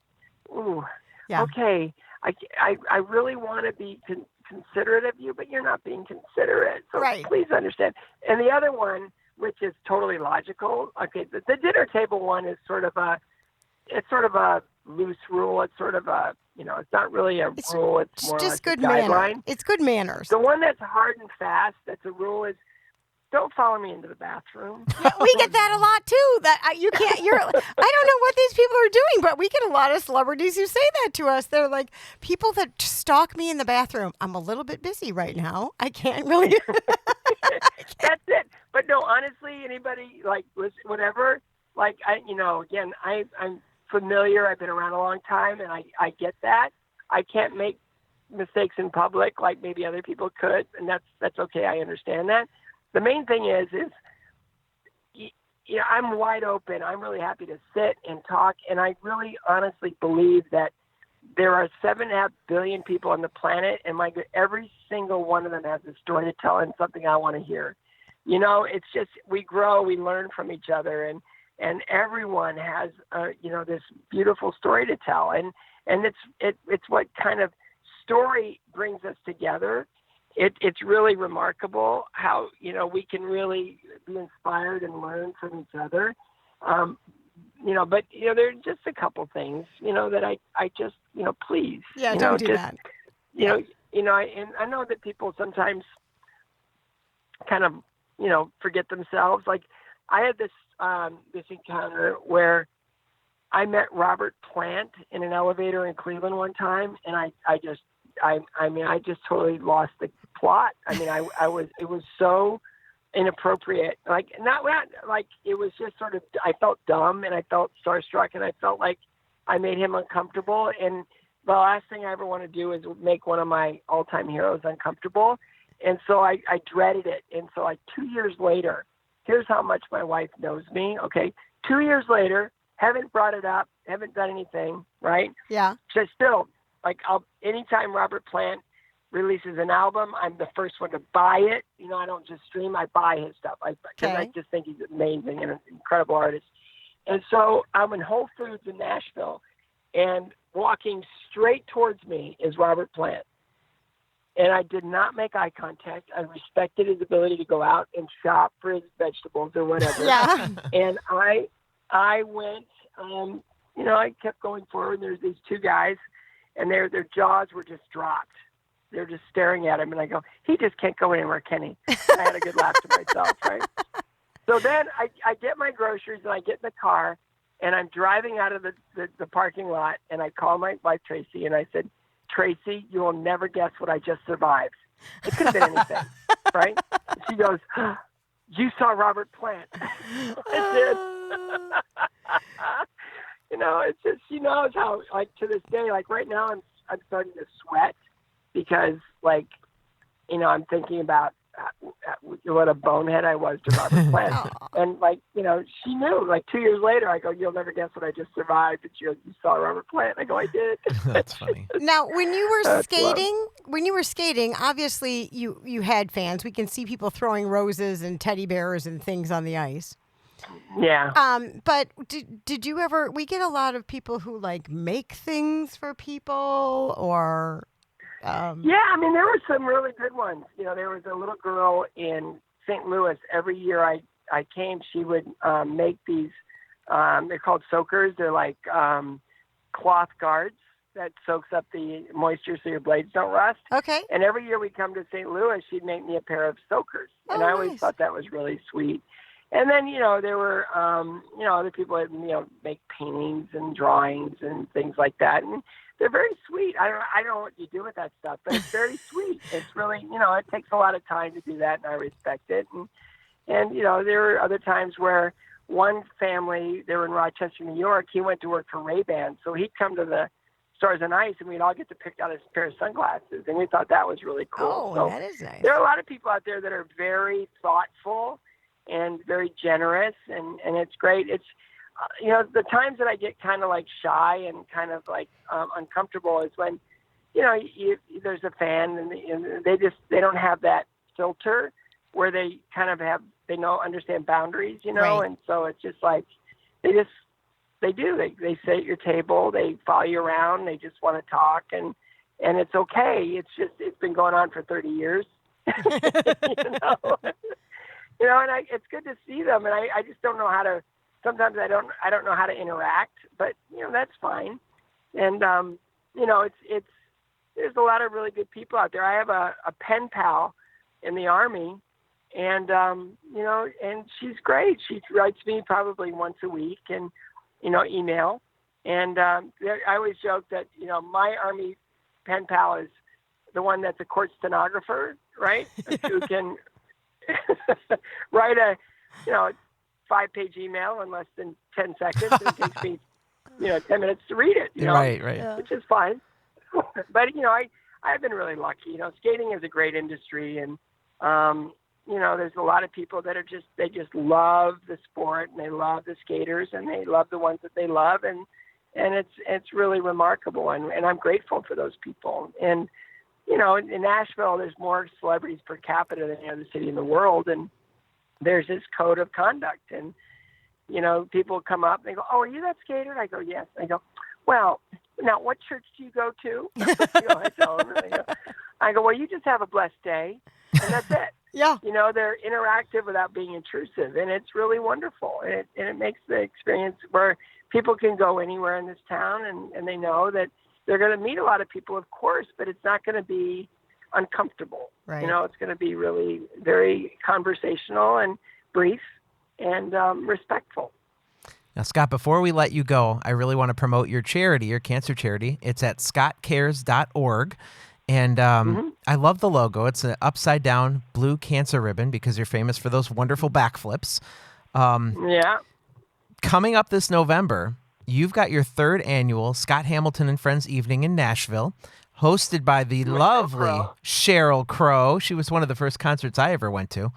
okay, I really want to be considerate of you, but you're not being considerate. So please understand. And the other one, which is totally logical, okay, the dinner table one is sort of a loose rule. It's sort of a, it's not really a rule. It's more just like good a guideline. It's good manners. The one that's hard and fast, that's a rule, is don't follow me into the bathroom. Yeah, we get that a lot too. That you can't. I don't know what these people are doing, but we get a lot of celebrities who say that to us. They're like, people that stalk me in the bathroom. I'm a little bit busy right now. I can't really. That's it. But no, honestly, anybody like whatever. Like again, I'm familiar. I've been around a long time, and I get that. I can't make mistakes in public like maybe other people could, and that's okay. I understand that. The main thing is I'm wide open. I'm really happy to sit and talk, and I really honestly believe that there are 7.5 billion people on the planet, and every single one of them has a story to tell and something I want to hear. It's just we grow, we learn from each other, and everyone has this beautiful story to tell, and it's what kind of story brings us together. It's really remarkable how, we can really be inspired and learn from each other. But, there are just a couple things, that I just, please. Yeah, don't do that. I know that people sometimes kind of, forget themselves. Like I had this encounter where I met Robert Plant in an elevator in Cleveland one time, and I just totally lost the plot. I mean, it was so inappropriate. Like not like it was just sort of, I felt dumb and I felt starstruck and I felt like I made him uncomfortable. And the last thing I ever want to do is make one of my all-time heroes uncomfortable. And so I dreaded it. And so 2 years later, here's how much my wife knows me. Okay. 2 years later, haven't brought it up, haven't done anything. Right. Yeah. Just still, anytime Robert Plant releases an album, I'm the first one to buy it. I don't just stream, I buy his stuff. Because I just think he's amazing and an incredible artist. And so I'm in Whole Foods in Nashville, and walking straight towards me is Robert Plant. And I did not make eye contact. I respected his ability to go out and shop for his vegetables or whatever. Yeah. And I went, I kept going forward. There's these two guys, and their jaws were just dropped. They're just staring at him, and I go, he just can't go anywhere, can he? And I had a good laugh to myself, right? So then I get my groceries, and I get in the car, And I'm driving out of the parking lot, and I call my wife, Tracy, and I said, Tracy, you will never guess what I just survived. It could have been anything, right? And she goes, you saw Robert Plant. I did. It's just, she knows how, like, to this day, like right now I'm starting to sweat because, like, I'm thinking about what a bonehead I was to Robert Plant. And, like, she knew, like 2 years later, I go, you'll never guess what I just survived. And she goes, you saw Robert Plant. I go, I did. That's funny. Now, when you were skating, obviously you had fans. We can see people throwing roses and teddy bears and things on the ice. Yeah. But did you ever, we get a lot of people who like make things for people or... Yeah, I mean, there were some really good ones. There was a little girl in St. Louis. Every year I came, she would make these, they're called soakers. They're like cloth guards that soaks up the moisture so your blades don't rust. Okay. And every year we come to St. Louis, she'd make me a pair of soakers. And I always thought that was really sweet. And then, there were, other people that, make paintings and drawings and things like that. And they're very sweet. I don't know what you do with that stuff, but it's very sweet. It's really, it takes a lot of time to do that, and I respect it. And there were other times where one family, they were in Rochester, New York, he went to work for Ray-Ban. So he'd come to the Stars on Ice, and we'd all get to pick out a pair of sunglasses, and we thought that was really cool. Oh, that is nice. There are a lot of people out there that are very thoughtful and very generous, and it's great. It's, the times that I get kind of like shy and kind of like uncomfortable is when, there's a fan and they don't have that filter where they kind of understand boundaries, Right. And so it's just like, they sit at your table, they follow you around, they just want to talk and it's okay. It's been going on for 30 years, and it's good to see them. And I just don't know how to, sometimes I don't know how to interact, but that's fine. And it's there's a lot of really good people out there. I have a pen pal in the Army, and and she's great. She writes me probably once a week, and email. And I always joke that my Army pen pal is the one that's a court stenographer, right? Who can write a 5-page email in less than 10 seconds. And it takes me, 10 minutes to read it. Right. Which is fine. But I've been really lucky. Skating is a great industry, and there's a lot of people that are they just love the sport, and they love the skaters, and they love the ones that they love, and it's really remarkable, and I'm grateful for those people. And in Nashville, there's more celebrities per capita than any other city in the world, and there's this code of conduct, and people come up and they go, "Oh, are you that skater?" And I go, "Yes." And I go, "Well, now what church do you go to?" I tell them, I go, "Well, you just have a blessed day," and that's it. Yeah. They're interactive without being intrusive, and it's really wonderful. And it makes the experience where people can go anywhere in this town, and they know that they're going to meet a lot of people, of course, but it's not going to be uncomfortable. Right. It's going to be really very conversational and brief and respectful. Now, Scott, before we let you go, I really want to promote your charity, your cancer charity. It's at scottcares.org. And I love the logo. It's an upside-down blue cancer ribbon because you're famous for those wonderful backflips. Yeah. Coming up this November, you've got your 3rd annual Scott Hamilton and Friends Evening in Nashville, hosted by the lovely Sheryl Crow. She was one of the first concerts I ever went to.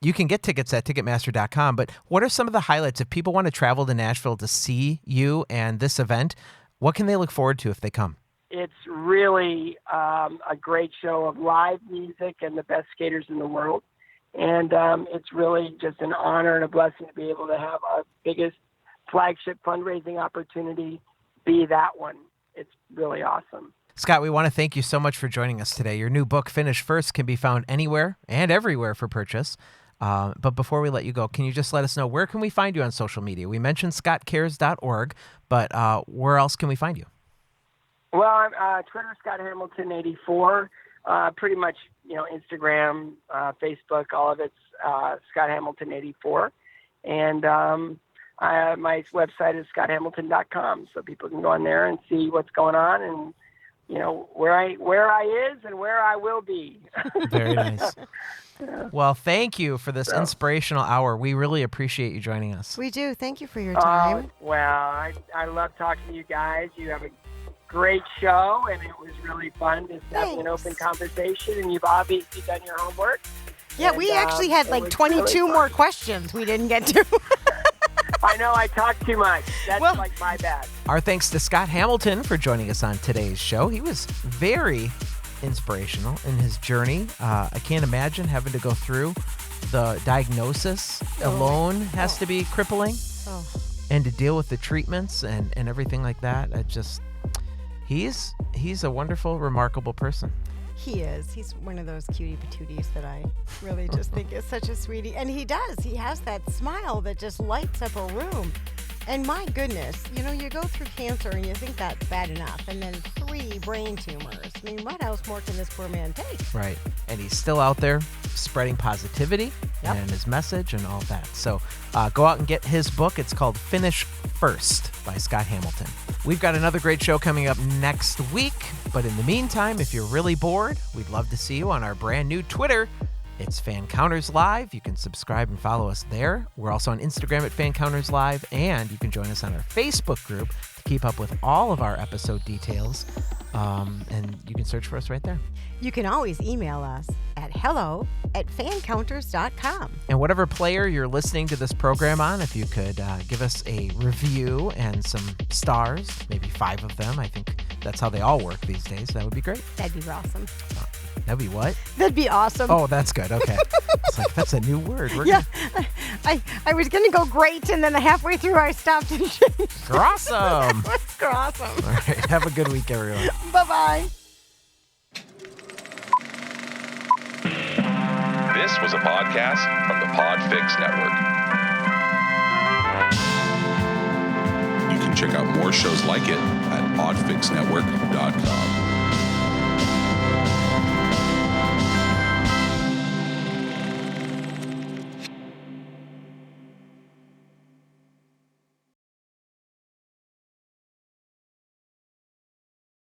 You can get tickets at Ticketmaster.com, but what are some of the highlights? If people want to travel to Nashville to see you and this event, what can they look forward to if they come? It's really a great show of live music and the best skaters in the world. And it's really just an honor and a blessing to be able to have our biggest flagship fundraising opportunity be that one. It's really awesome. Scott, we want to thank you so much for joining us today. Your new book, Finish First, can be found anywhere and everywhere for purchase. But before we let you go, can you just let us know, where can we find you on social media? We mentioned scottcares.org, but where else can we find you? Well, I'm Twitter, Scott Hamilton 84. Pretty much, Instagram, Facebook, all of it's Scott Hamilton 84. And My website is scotthamilton.com, so people can go on there and see what's going on and, where I is and where I will be. Very nice. Well, thank you for this inspirational hour. We really appreciate you joining us. We do. Thank you for your time. Well, I love talking to you guys. You have a great show, and it was really fun just having an open conversation, and you've obviously done your homework. Yeah, and, we actually had like 22 really more questions we didn't get to. I know I talked too much. That's like my bad. Our thanks to Scott Hamilton for joining us on today's show. He was very inspirational in his journey. I can't imagine having to go through the diagnosis alone has to be crippling. And to deal with the treatments and everything like that. He's a wonderful, remarkable person. He is. He's one of those cutie patooties that I really just think is such a sweetie. And he does. He has that smile that just lights up a room. And my goodness, you go through cancer and you think that's bad enough. And then 3 brain tumors. I mean, what else more can this poor man take? Right. And he's still out there spreading positivity and his message and all that. So go out and get his book. It's called Finish First by Scott Hamilton. We've got another great show coming up next week. But in the meantime, if you're really bored, we'd love to see you on our brand new Twitter. It's Fancounters Live. You can subscribe and follow us there. We're also on Instagram at Fancounters Live, and you can join us on our Facebook group to keep up with all of our episode details. And you can search for us right there. You can always email us at hello@fancounters.com. And whatever player you're listening to this program on, if you could give us a review and some stars, maybe 5 of them. I think that's how they all work these days. That would be great. That'd be awesome. That'd be what? That'd be awesome. Oh, that's good. Okay. It's like, that's a new word. I was going to go great, and then halfway through I stopped and changed. Awesome. That's awesome. All right. Have a good week, everyone. Bye-bye. This was a podcast from the Podfix Network. You can check out more shows like it at podfixnetwork.com.